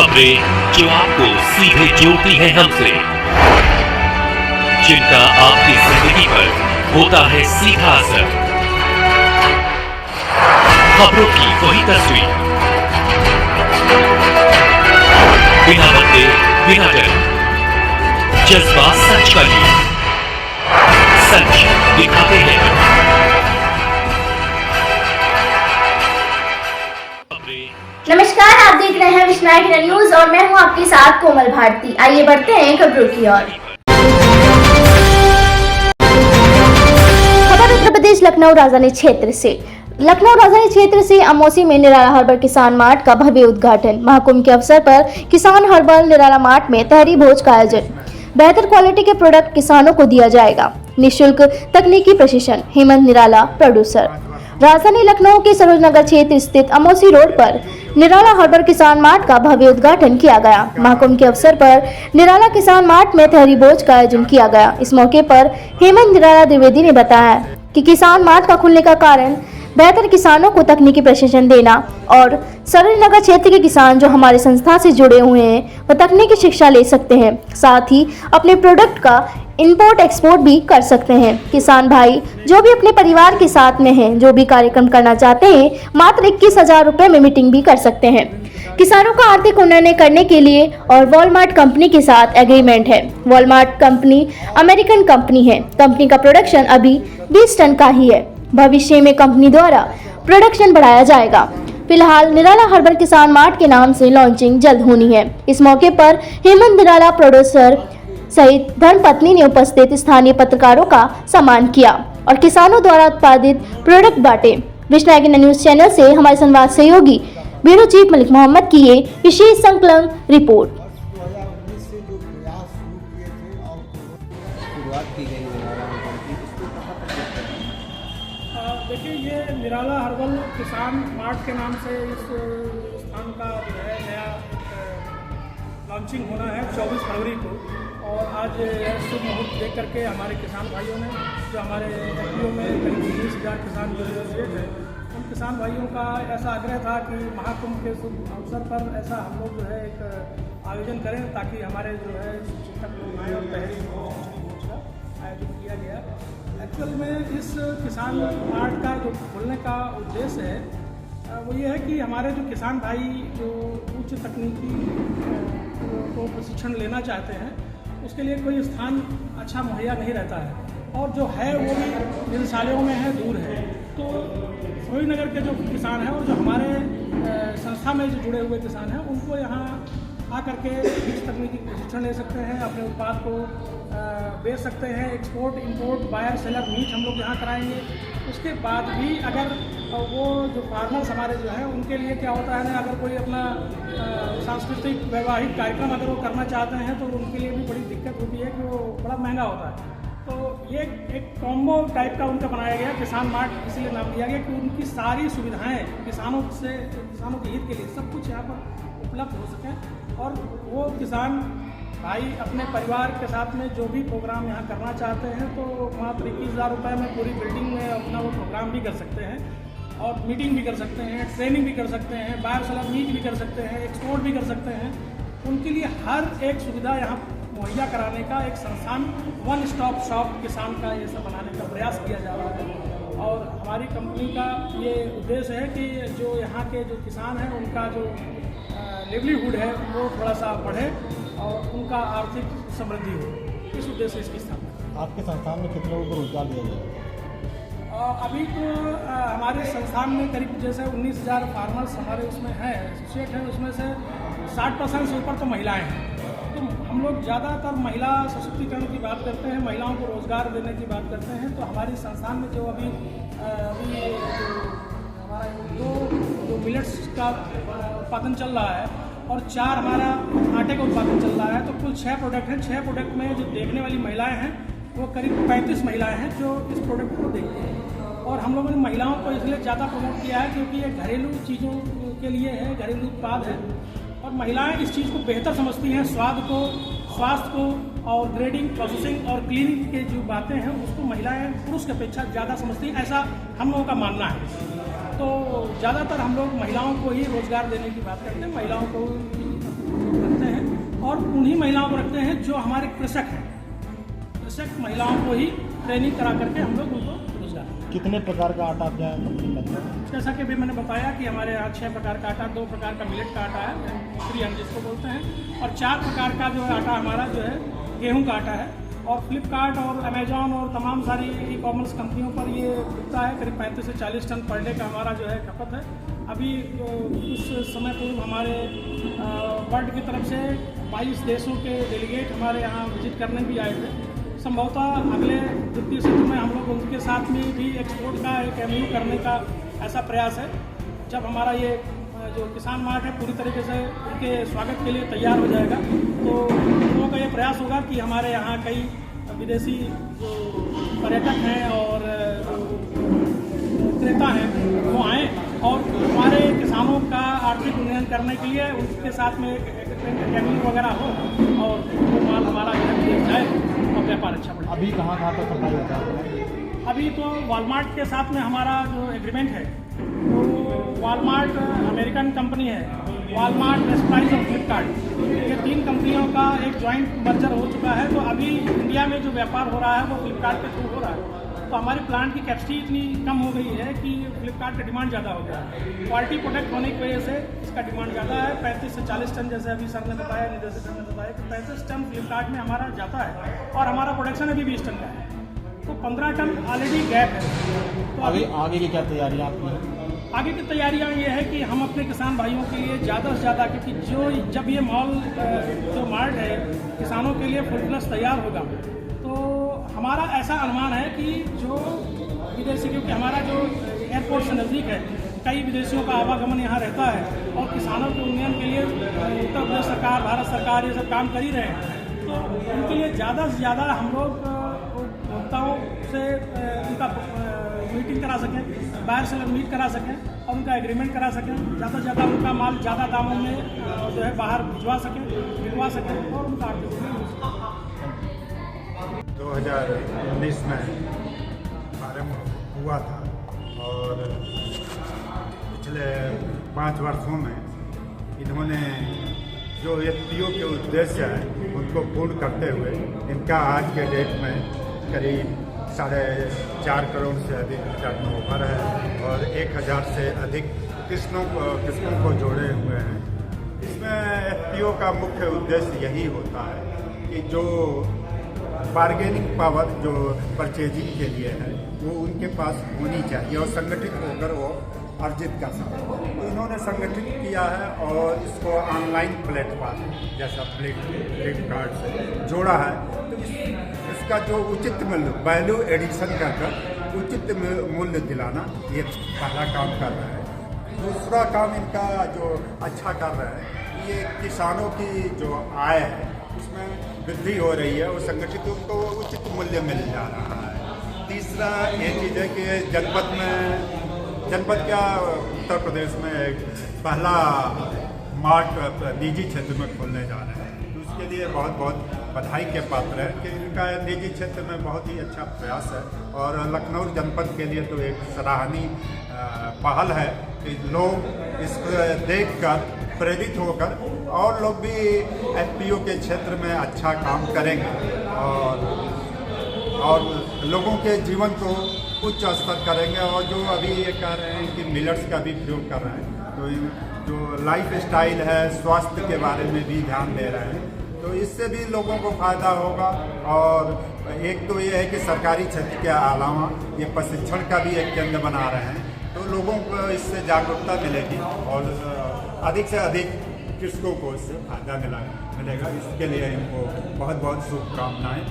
खबरें जो आपको सीधे जोड़ती हैं हमसे, जिनका आपकी जिंदगी पर होता है सीधा असर। खबरों की वही तस्वीर, बिना बदले बिना डर, जज्बा सच का लिए, सच दिखाते हैं। नमस्कार, आप देख रहे हैं विश्नायक न्यूज और मैं हूं आपके साथ कोमल भारती। आइए बढ़ते हैं खबरों की ओर। खबर उत्तर प्रदेश लखनऊ राजधानी क्षेत्र से। लखनऊ राजधानी क्षेत्र से अमौसी में निराला हर्बल किसान मार्ट का भव्य उद्घाटन। महाकुंभ के अवसर पर किसान हर्बल निराला मार्ट में तहरी भोज का आयोजन। बेहतर क्वालिटी के प्रोडक्ट किसानों को दिया जाएगा। निःशुल्क तकनीकी प्रशिक्षण। हेमंत निराला प्रोड्यूसर। राजधानी लखनऊ के सरोज नगर क्षेत्र स्थित अमौसी रोड पर निराला हर्बल किसान मार्ट का भव्य उद्घाटन किया गया। महाकुंभ के अवसर पर निराला किसान मार्ट में तहरी भोज का आयोजन किया गया। इस मौके पर हेमंत निराला द्विवेदी ने बताया कि किसान मार्ट का खुलने का कारण बेहतर किसानों को तकनीकी प्रशिक्षण देना और सरोज नगर क्षेत्र के किसान जो हमारे संस्था से जुड़े हुए हैं वो तकनीकी शिक्षा ले सकते हैं, साथ ही अपने प्रोडक्ट का इंपोर्ट एक्सपोर्ट भी कर सकते हैं। किसान भाई जो भी अपने परिवार के साथ में हैं, जो भी कार्यक्रम करना चाहते हैं, मात्र 21,000 रुपए में मीटिंग भी कर सकते हैं। किसानों का आर्थिक उन्नयन करने के लिए और वॉलमार्ट कंपनी के साथ एग्रीमेंट है। वॉलमार्ट कंपनी अमेरिकन कंपनी है। कंपनी का प्रोडक्शन अभी 20 टन का ही है। भविष्य में कंपनी द्वारा प्रोडक्शन बढ़ाया जाएगा। फिलहाल निराला हर्बल किसान मार्ट के नाम से लॉन्चिंग जल्द होनी है। इस मौके पर हेमंत निराला प्रोड्यूसर सहित धर्मपत्नी ने उपस्थित स्थानीय पत्रकारों का सम्मान किया और किसानों द्वारा उत्पादित प्रोडक्ट बांटे। विश्नायक न्यूज चैनल से हमारे संवाद सहयोगी ब्यूरो चीफ मलिक मोहम्मद की ये विशेष संकलन रिपोर्ट। देखिए, ये निराला हर्बल किसान मार्ट के नाम से इस स्थान का जो है नया लॉन्चिंग होना है 24 फरवरी को। और आज शुभ मुहूर्त देख करके हमारे किसान भाइयों ने, जो हमारे एफपीओ में करीब 20,000 किसान जुड़े हुए थे, उन किसान भाइयों का ऐसा आग्रह था कि महाकुंभ के शुभ अवसर पर ऐसा हम लोग जो है एक आयोजन करें ताकि हमारे जो है शिक्षक लोग आए और तहरीर भोज का आयोजन किया गया। एक्चुअल में इस किसान मार्ट का जो खोलने का उद्देश्य है वो ये है कि हमारे जो किसान भाई जो उच्च तकनीकी को प्रशिक्षण लेना चाहते हैं उसके लिए कोई स्थान अच्छा मुहैया नहीं रहता है और जो है वो भी निदेशालयों में है, दूर है। तो सरोज नगर के जो किसान हैं और जो हमारे संस्था में जो जुड़े हुए किसान हैं उनको यहाँ आकर के उच्च तकनीकी प्रशिक्षण ले सकते हैं, अपने उत्पाद को बेच सकते हैं। Export import buyer seller meet हम लोग यहाँ कराएंगे। उसके बाद भी अगर वो जो फार्मर्स हमारे जो हैं उनके लिए क्या होता है ना, अगर कोई अपना सांस्कृतिक वैवाहिक कार्यक्रम अगर वो करना चाहते हैं तो उनके लिए भी बड़ी दिक्कत होती है कि वो बड़ा महंगा होता है। तो ये एक कॉम्बो टाइप का उनका बनाया गया किसान मार्ट, इसीलिए नाम दिया गया कि उनकी सारी सुविधाएँ किसानों के हित के लिए सब कुछ यहाँ पर उपलब्ध हो सकें और वो किसान भाई अपने परिवार के साथ में जो भी प्रोग्राम यहाँ करना चाहते हैं तो मात्र 21,000 रुपये में पूरी बिल्डिंग में अपना वो प्रोग्राम भी कर सकते हैं और मीटिंग भी कर सकते हैं, ट्रेनिंग भी कर सकते हैं, बायर सेलर मीट भी कर सकते हैं, एक्सपोर्ट भी कर सकते हैं। उनके लिए हर एक सुविधा यहाँ मुहैया कराने का एक संस्थान वन स्टॉप शॉप किसान का ये सब बनाने का प्रयास किया जा रहा है। और हमारी कंपनी का ये उद्देश्य है कि जो यहाँ के जो किसान हैं उनका जो लिवलीहुड है वो थोड़ा सा बढ़े और उनका आर्थिक समृद्धि हो। इस उद्देश्य से इसकी स्थापना। आपके संस्थान में कितने लोगों को रोजगार दिया जाएगा? अभी तो हमारे संस्थान में करीब जैसे 19,000 फार्मर्स हमारे उसमें हैं, एसोसिएट हैं, उसमें से 60% से ऊपर तो महिलाएं हैं। तो हम लोग ज़्यादातर महिला सशक्तिकरण की बात करते हैं, महिलाओं को रोज़गार देने की बात करते हैं। तो हमारी संस्थान में जो अभी जो हमारा जो मिलेट्स का उत्पादन चल रहा है और 4 हमारा आटे का उत्पादन चल रहा है, तो कुल 6 प्रोडक्ट हैं। 6 प्रोडक्ट में जो देखने वाली महिलाएं हैं वो करीब 35 महिलाएं हैं जो इस प्रोडक्ट को देखती हैं। और हम लोगों ने महिलाओं को इसलिए ज़्यादा प्रमोट किया है क्योंकि ये घरेलू चीज़ों के लिए है, घरेलू उत्पाद है और महिलाएं इस चीज़ को बेहतर समझती हैं। स्वाद को, स्वास्थ्य को और ग्रेडिंग, प्रोसेसिंग और क्लीनिंग के जो बातें हैं उसको महिलाएं पुरुष की अपेक्षा ज़्यादा समझती हैं, ऐसा हम लोगों का मानना है। तो ज़्यादातर हम लोग महिलाओं को ही रोज़गार देने की बात करते हैं, महिलाओं को और उन्हीं महिलाओं को रखते हैं जो हमारे कृषक हैं। कृषक महिलाओं को ही ट्रेनिंग करा करके हम लोग उनको रोजगार देते हैं। कितने प्रकार का आटा क्या कंपनी करता है? जैसा कि अभी मैंने बताया कि हमारे यहाँ 6 प्रकार का आटा, 2 प्रकार का मिलेट का आटा है, फ्री हम जिसको बोलते हैं, और 4 प्रकार का जो है आटा हमारा जो है गेहूं का आटा है। और फ्लिपकार्ट और अमेजॉन और तमाम सारी ई कॉमर्स कंपनियों पर ये बिकता है। करीब 35 से 40 टन पर डे का हमारा जो है खपत है। अभी कुछ समय पूर्व हमारे वर्ल्ड की तरफ से 22 देशों के डेलीगेट हमारे यहाँ विजिट करने भी आए थे। संभवतः अगले वित्तीय सत्र में हम लोग उनके साथ में भी एक्सपोर्ट का एक MOU करने का ऐसा प्रयास है। जब हमारा ये जो किसान मार्ट है पूरी तरीके से उनके स्वागत के लिए तैयार हो जाएगा, तो उन लोगों का ये प्रयास होगा कि हमारे यहाँ कई विदेशी जो पर्यटक हैं और क्रेता हैं वो आएँ और हमारे किसानों का आर्थिक उन्नयन करने के लिए उनके साथ में एकेडमी वगैरह हो और वो माल हमारा यहाँ जाए और व्यापार अच्छा बढ़े। अभी कहाँ पर सप्लाई होता है? अभी तो वॉलमार्ट के साथ में हमारा जो एग्रीमेंट है, तो वॉलमार्ट अमेरिकन कंपनी है, वॉलमार्ट, बेस्ट प्राइस और फ्लिपकार्ट, ये 3 कंपनियों का एक जॉइंट मर्जर हो चुका है। तो अभी इंडिया में जो व्यापार हो रहा है वो फ्लिपकार्ट के थ्रू हो रहा है। तो हमारे प्लांट की कैपेसिटी इतनी कम हो गई है कि फ्लिपकार्ट का डिमांड ज़्यादा हो गया है। क्वालिटी प्रोडक्ट होने की वजह से इसका डिमांड ज़्यादा है। 35 से 40 टन जैसे अभी सर ने बताया, निदेशक सर ने बताया कि 35 टन फ्लिपकार्ट में हमारा जाता है और हमारा प्रोडक्शन अभी 20 टन का है, तो 15 टन ऑलरेडी गैप है। तो अभी आगे की क्या तैयारियाँ आपकी हैं? आगे की तैयारियां ये है कि हम अपने किसान भाइयों के लिए ज़्यादा से ज़्यादा, क्योंकि जब ये मॉल जो मार्ट है किसानों के लिए फुल फ्लश तैयार होगा, तो हमारा ऐसा अनुमान है कि जो विदेशी, क्योंकि हमारा जो एयरपोर्ट से नज़दीक है, कई विदेशियों का आवागमन यहाँ रहता है और किसानों के उन्नयन के लिए उत्तर प्रदेश सरकार, भारत सरकार ये सब काम कर ही रहे हैं। तो उनके लिए ज़्यादा से ज़्यादा हम लोग उपभोक्ताओं से उनका मीटिंग करा सकें, बाहर से मीट करा सकें और उनका एग्रीमेंट करा सकें, ज़्यादा से ज़्यादा उनका माल ज़्यादा दामों में जो है बाहर भिजवा सकें, बिकवा सकें और उनका आर्थिक 2019 में प्रारंभ हुआ था और पिछले 5 वर्षों में इन्होंने जो FPO के उद्देश्य हैं उनको पूर्ण करते हुए इनका आज के डेट में करीब 4.5 करोड़ से अधिक टर्नओवर है और 1000 से अधिक किस्मों को जोड़े हुए हैं। इसमें FPO का मुख्य उद्देश्य यही होता है कि जो बार्गेनिंग पावर जो परचेजिंग के लिए है वो उनके पास होनी चाहिए और संगठित होकर वो अर्जित कर सकें। तो इन्होंने संगठित किया है और इसको ऑनलाइन प्लेटफॉर्म जैसा फ्लिपकार्ट से जोड़ा है। तो इसका जो उचित मूल्य, वैल्यू एडिशन कर उचित मूल्य दिलाना, ये पहला काम कर रहा है। दूसरा काम इनका जो अच्छा कर रहा है, ये किसानों की जो आय है उसमें वृद्धि हो रही है और संगठित उनको उचित मूल्य मिल जा रहा है। तीसरा ये चीज़ है कि जनपद क्या उत्तर प्रदेश में पहला मार्ट निजी क्षेत्र में खोलने जा रहे हैं, तो उसके लिए बहुत बहुत बधाई के पात्र है कि इनका निजी क्षेत्र में बहुत ही अच्छा प्रयास है। और लखनऊ जनपद के लिए तो एक सराहनीय पहल है कि लोग इसको देखकर प्रेरित होकर और लोग भी FPO के क्षेत्र में अच्छा काम करेंगे और लोगों के जीवन को उच्च स्तर करेंगे। और जो अभी ये कह रहे हैं कि मिलट्स का भी प्रयोग कर रहे हैं, तो जो लाइफ स्टाइल है, स्वास्थ्य के बारे में भी ध्यान दे रहे हैं, तो इससे भी लोगों को फायदा होगा। और एक तो ये है कि सरकारी क्षेत्र के अलावा ये प्रशिक्षण का भी एक केंद्र बना रहे हैं, तो लोगों को इससे जागरूकता मिलेगी और अधिक से अधिक कृषकों को इससे फायदा मिलेगा। इसके लिए इनको बहुत बहुत शुभकामनाएं।